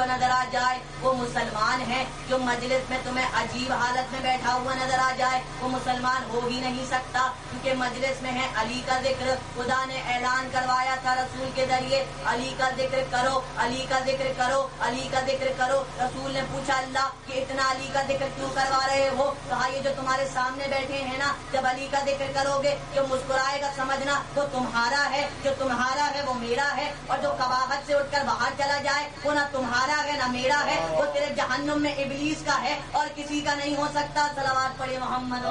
کو نظر آ جائے وہ مسلمان ہے. جو مجلس میں تمہیں عجیب حالت میں بیٹھا ہوا نظر آ جائے وہ مسلمان ہو ہی نہیں سکتا, کیونکہ مجلس میں ہے علی کا ذکر. خدا نے اعلان کروایا تھا رسول کے ذریعے, علی کا ذکر کرو, علی کا ذکر کرو, علی کا ذکر کرو. رسول نے پوچھا اللہ کہ اتنا علی کا ذکر کیوں کروا رہے ہو؟ کہا یہ جو تمہارے سامنے بیٹھے ہیں نا, جب علی کا ذکر کرو گے جو مسکرائے گا سمجھنا وہ تمہارا ہے, جو تمہارا ہے وہ میرا ہے, اور جو قباحت سے اٹھ کر باہر چلا جائے وہ نہ تمہارا ہے نہ میرا ہے, وہ تیرے جہنم میں ابلیس کا ہے اور کسی کا نہیں ہو سکتا. صلوات پڑھے محمد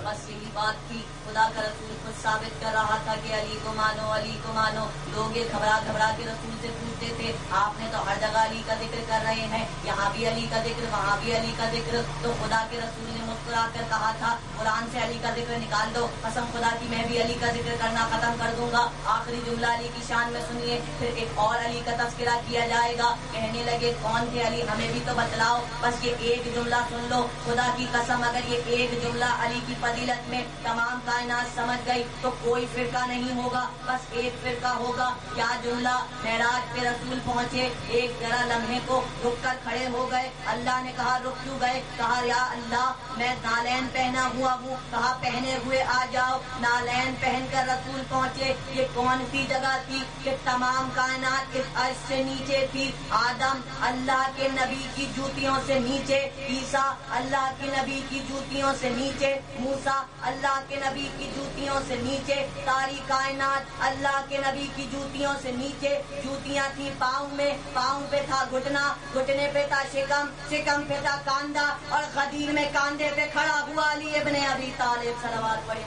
بس یہی بات تھی. خدا کا رسول خود ثابت کر رہا تھا کہ علی کو مانو, علی کو مانو. لوگ یہ گھبرا گھبرا کے رسول سے پوچھتے تھے آپ نے تو ہر جگہ علی کا ذکر کر رہے ہیں, یہاں بھی علی کا ذکر, وہاں بھی علی کا ذکر. تو خدا کے رسول نے مسکرا کر کہا تھا قرآن سے علی کا ذکر نکال دو, قسم خدا کی میں بھی علی کا ذکر کرنا ختم کر دوں گا. آخری جملہ علی کی شان میں سنیے, پھر ایک اور علی کا تذکرہ کیا جائے گا. کہنے لگے کون تھے علی, ہمیں بھی تو بتلاؤ. بس یہ ایک جملہ سن لو, خدا کی قسم اگر یہ ایک جملہ علی کی فضیلت میں تمام کائنات سمجھ گئی تو کوئی فرقہ نہیں ہوگا, بس ایک فرقہ ہوگا. کیا جملہ؟ معراج پہ رسول پہنچے, ایک ذرا لمحے کو رک کر کھڑے ہو گئے. اللہ نے کہا رک کیوں گئے؟ کہا یا اللہ میں نالین پہنا ہوا ہوں. کہا پہنے ہوئے آ جاؤ. نالین پہن کر رسول پہنچے. یہ کون سی جگہ تھی کہ تمام کائنات اس عرش سے نیچے تھی. آدم اللہ کے نبی کی جوتیوں سے نیچے, عیسیٰ اللہ کے نبی کی جوتیوں سے نیچے, موسیٰ اللہ کے نبی کی جوتیوں سے نیچے, ساری کائنات اللہ کے نبی کی جوتیوں سے نیچے. جوتیاں تھی پاؤں میں, پاؤں پہ تھا گھٹنا, گھٹنے پہ تھا شکم, شکم پہ تھا کاندھا, اور غدیر میں کاندھے پہ کھڑا ہوا علی ابن ابی طالب. صلوات پڑھے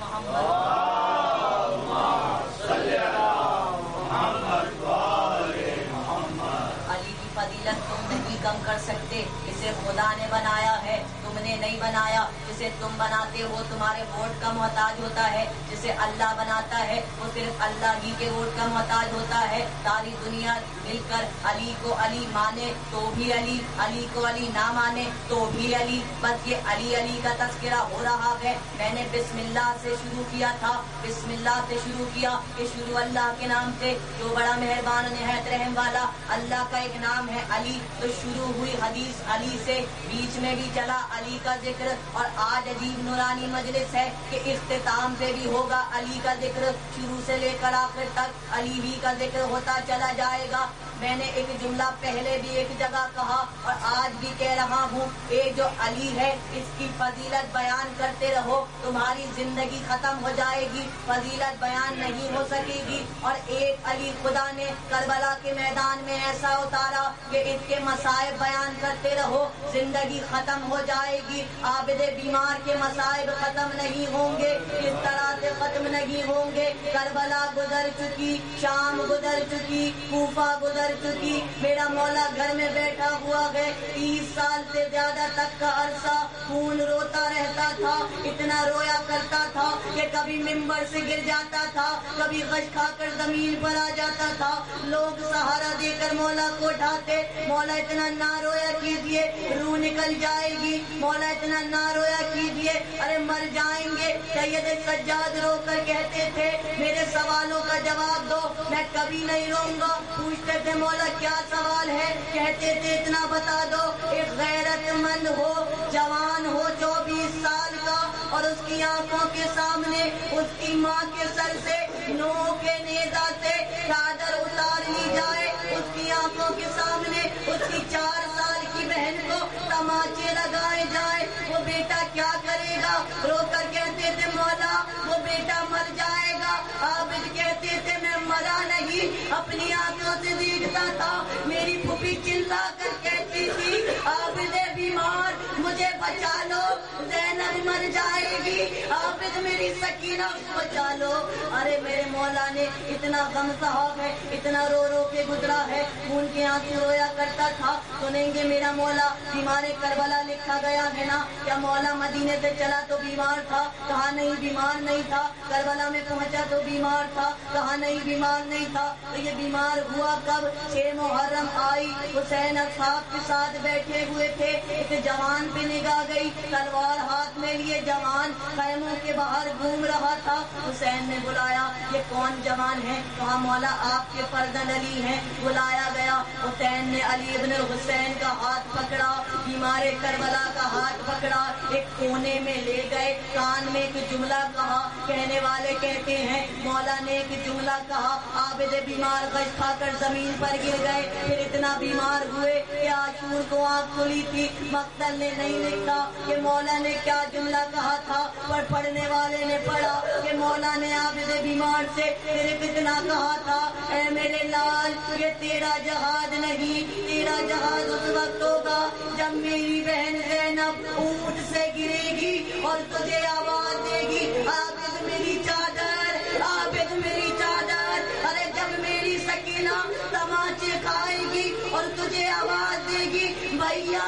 علی کی فضیلت تم نہیں کم کر سکتے. اسے خدا نے بنایا ہے, تم نے نہیں بنایا. جسے تم بناتے ہو تمہارے ووٹ کا محتاج ہوتا ہے, جسے اللہ بناتا ہے وہ صرف اللہ ہی کے ووٹ کا محتاج ہوتا ہے. ساری دنیا مل کر علی کو علی مانے تو بھی علی, علی کو علی نہ مانے تو بھی علی. بس یہ علی علی کا تذکرہ ہو رہا ہے. میں نے بسم اللہ سے شروع کیا تھا, بسم اللہ سے شروع کیا کہ شروع اللہ کے نام سے جو بڑا مہربان نہایت رحم والا. اللہ کا ایک نام ہے علی, تو شروع ہوئی حدیث علی سے, بیچ میں بھی چلا علی کا ذکر, اور آج عجیب نورانی مجلس ہے کہ اختتام سے بھی ہوگا علی کا ذکر. شروع سے لے کر آخر تک علی ہی کا ذکر ہوتا چلا جائے گا. میں نے ایک جملہ پہلے بھی ایک جگہ کہا اور آج بھی کہہ رہا ہوں, یہ جو علی ہے اس کی فضیلت بیان کرتے رہو, تمہاری زندگی ختم ہو جائے گی, فضیلت بیان نہیں ہو سکے گی. اور ایک علی خدا نے کربلا کے میدان میں ایسا اتارا کہ اس کے مصائب بیان کرتے رہو, زندگی ختم ہو جائے گی. عابد بیمار کے مصائب ختم نہیں ہوں گے, اس طرح سے ختم نہیں ہوں گے. کربلا گزر چکی, شام گزر چکی, کوفہ گزر چکی, میرا مولا گھر میں بیٹھا ہوا ہے. 30 سال سے زیادہ تک کا عرصہ خون روتا رہتا تھا, اتنا رویا کرتا تھا کہ کبھی ممبر سے گر جاتا تھا, کبھی غش کھا کر زمین پر آ جاتا تھا. لوگ سہارا دے کر مولا کو اٹھاتے, مولا اتنا نہ رویا کیجیے روح نکل جائے گی, مولا اتنا نہ رویا کیجیے ارے مر جائیں گے. سید سجاد رو کر کہتے تھے میرے سوالوں کا جواب دو, میں کبھی نہیں روں گا. پوچھتے تھے مولا کیا سوال ہے, کہتے تھے اتنا بتا دو, ایک غیرت مند ہو, جوان ہو 24 سال کا, اور اس کی آنکھوں کے سامنے اس کی ماں کے سر سے نو کے نیزہ سے چادر اتار لی جائے, اس کی آنکھوں کے سامنے اس کی 4 سال کی بہن کو تماچے لگائے جائے, وہ بیٹا کیا کرے گا؟ رو کر کہتے تھے مولا وہ بیٹا مر جائے گا. عابد کہتے تھے میں مرا نہیں, اپنی آنکھوں سے دیکھتا تھا. میری پھوپھی چلا کر کہتی تھی عابد بیمار مجھے بچا لو, زینب مر جائے گی, عابد میری سکینہ بچا لو. ارے میرے مولا نے اتنا غم سہا ہے, اتنا رو رو کے گزرا ہے, خون کے آنسو رویا کرتا تھا. سنیں گے میرا مولا بیمار کربلا لکھا گیا ہے نا, کیا مولا مدینے سے چلا تو بیمار تھا؟ کہا نہیں بیمار نہیں تھا. کربلا میں پہنچا تو بیمار تھا؟ کہا نہیں بیمار نہیں تھا. تو یہ بیمار ہوا کب؟ 6 محرم آئی, حسین اصحاب کے ساتھ بیٹھے ہوئے تھے, ایک جوان پہ نگاہ گئی, تلوار ہاتھ میں لیے جوان خیموں کے باہر گھوم رہا تھا. حسین نے بلایا, یہ کون جوان ہے؟ کہا مولا آپ کے فرزند علی ہیں. بلایا گیا, حسین نے علی ابن حسین کا ہاتھ پکڑا, بیمار کربلا کا ہاتھ پکڑا, ایک کونے میں لے گئے, کان میں ایک جملہ کہا. کہنے والے کہتے ہیں مولا نے ایک جملہ کہا, عابد بیمار غش کھا کر زمین پر گر گئے. پھر اتنا بیمار ہوئے کہ عاشور کو آنکھ کھلی تھی. مقتل نے نہیں لکھا کہ مولا نے کیا جملہ کہا تھا, پر پڑھنے والے نے پڑھا کہ مولا نے عابد بیمار سے صرف اتنا کہا تھا, اے میرے لال یہ تیرا جہاد نہیں, تیرا جہاد اس وقت ہوگا جب میری بہن زینب اونٹ سے گرے گی اور تجھے آواز دے گی, عابد میری چادر, عابد میری چادر. ارے جب میری سکینہ تماچے کھائے گی اور تجھے آواز دے گی بھیا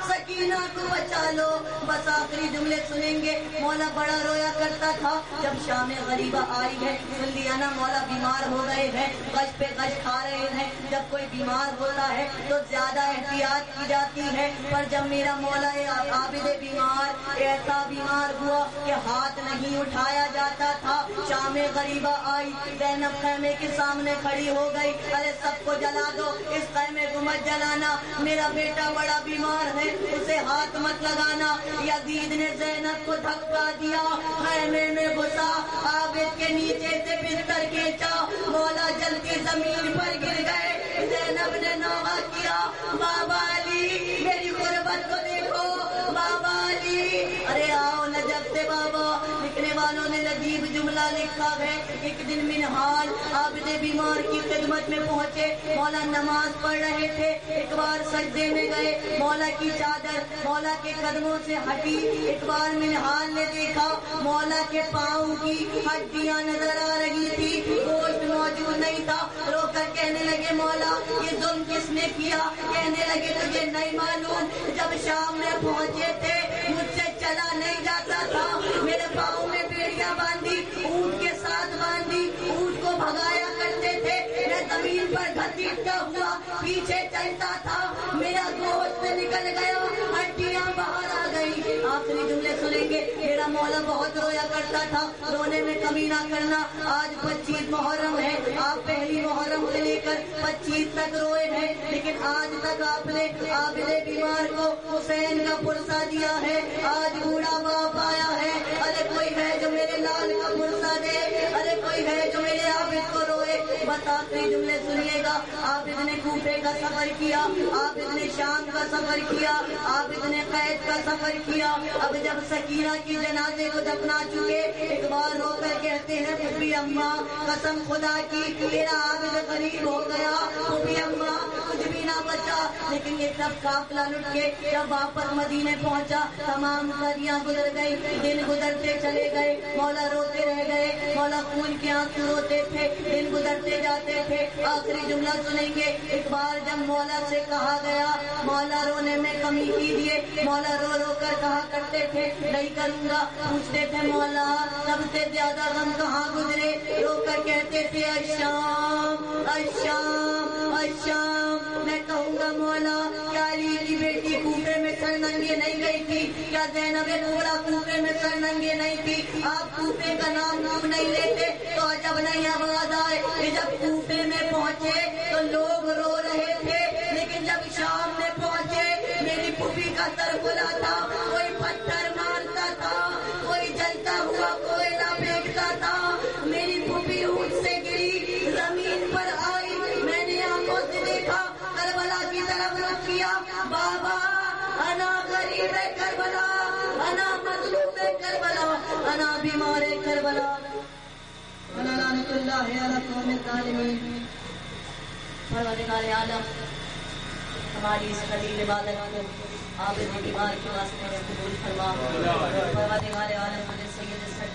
سکینہ کو بچا لو. بس آخری جملے سنیں گے. مولا بڑا رویا کرتا تھا جب شام غریبہ آئی ہے, سن لیا نا مولا بیمار ہو گئے ہیں, غش پہ غش کھا رہے ہیں. جب کوئی بیمار ہوتا ہے تو زیادہ احتیاط کی جاتی ہے, پر جب میرا مولا عابد بیمار ایسا بیمار ہوا کہ ہاتھ نہیں اٹھایا جاتا تھا. شام غریبہ آئی, زینب خیمے کے سامنے کھڑی ہو گئی, ارے سب کو جلا دو, اس خیمے کو مت جلانا, میرا بیٹا بڑا بیمار ہے, اسے ہاتھ مت لگانا. یزید نے زینب کو دھکا دیا, خیمے میں گھسا, عابد کے نیچے سے بستر کھینچا, مولا جل کے زمین پر گر گئے. زینب نے نوحہ کیا, بابا علی میری غربت کو دیکھو, بابا علی. ارے آؤ نجف سے بابا. لکھنے والوں نے لذیذ جملہ لکھا ہے, ایک دن منہال عابد بیمار کی خدمت میں پہنچے, مولا نماز پڑھ رہے تھے, ایک بار سجدے میں گئے, مولا کی چادر مولا کے قدموں سے ہٹی. ایک بار منہال نے دیکھا مولا کے پاؤں کی ہڈیاں نظر آ رہی تھی, گوشت موجود نہیں تھا. رو کر کہنے لگے مولا یہ ظلم کس نے کیا؟ کہنے لگے تجھے نہیں معلوم, جب شام میں پہنچے تھے مجھ سے چلا نہیں جاتا تھا, میرے پاؤں میں بیڑیاں باندھی, اونٹ کے ساتھ باندھی, اونٹ کو بھگایا کرتے تھے, میں زمین پر گھسیٹتا ہوا پیچھے چلتا تھا, میرا گوشت نکل گیا, ہڈیاں باہر آ گئی. آخری جملے سنیں گے. میرا مولا بہت رویا کرتا تھا, رونے میں کمی نہ کرنا. آج 25 محرم ہے, آپ پہلی محرم سے لے کر 25 تک روئے ہیں, لیکن آج تک آپ نے عابد بیمار کو حسین کا پرسہ دیا ہے. آج بوڑھا باپ آیا ہے, ارے کوئی ہے جو میرے لال کا پرسہ دے, ارے کوئی ہے جو میرے عابد کو روئے. بس آخری جملے سنیے گا. عابد نے کوفے کا سفر کیا, عابد نے شام کا سفر کیا, عابد نے قید کا سفر کیا. اب جب سکینہ کی جنازے کو دفنا چکے, ایک بار رو کر کہتے ہیں پھوپھی اماں قسم خدا کی تیرا عابد غریب ہو گیا, پھوپھی اماں کچھ بھی نہ بچا. لیکن یہ سب قافلہ لٹ کے جب واپس مدینے پہنچا, تمام صدیاں گزر گئی, دن گزرتے چلے گئے, مولا روتے رہ گئے, مولا خون کے آنسو روتے تھے, دن گزرتے جاتے تھے. آخری جملہ سنیں گے. ایک بار جب مولا سے کہا گیا مولا رونے میں کمی کیجیے, مولا رو رو کر کہا کرتے تھے نہیں کروں گا. پوچھتے تھے مولا سب سے زیادہ غم کہاں گزرے, رو کر کہتے تھے الشام الشام الشام. میں کہوں گا مولا کیا علی کی بیٹی کوفے میں سر ننگے نہیں گئی تھی, کیا زینب کوبرا کوفے میں سر ننگے نہیں تھی, آپ کوفے کا نام نہیں لیتے تو عجب نہیں آواز آئے. جب کوفے میں پہنچے تو لوگ رو رہے تھے, لیکن جب شام میں پہنچے میری پھوپھی کا سر کھلا تھا, کوئی پتھر مارتا تھا, کوئی جلتا ہوا کوئلہ پھینکتا تھا. میری پھوپھی اونٹ سے گری, زمین پر آئی, میں نے آنکھوں سے دیکھا, کربلا کی طرف رخ کیا, بابا انا غریب کربلا, انا مظلوم کربلا, انا بیمار کربلا, انا لعنت اللہ علی قوم الظالمین. پروردگار عالم ہماری اس قلیل عبادت کو عابد بیمار کے واسطے قبول فرما. پروردگار عالم ہمیں سید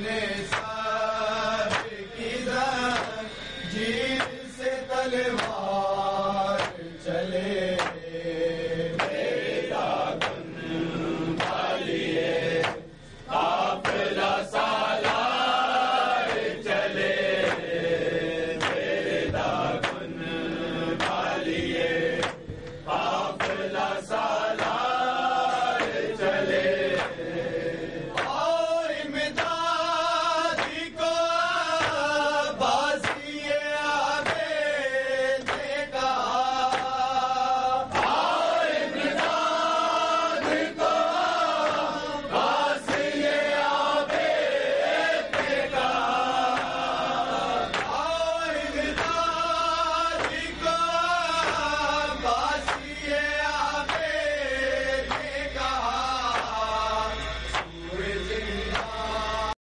نے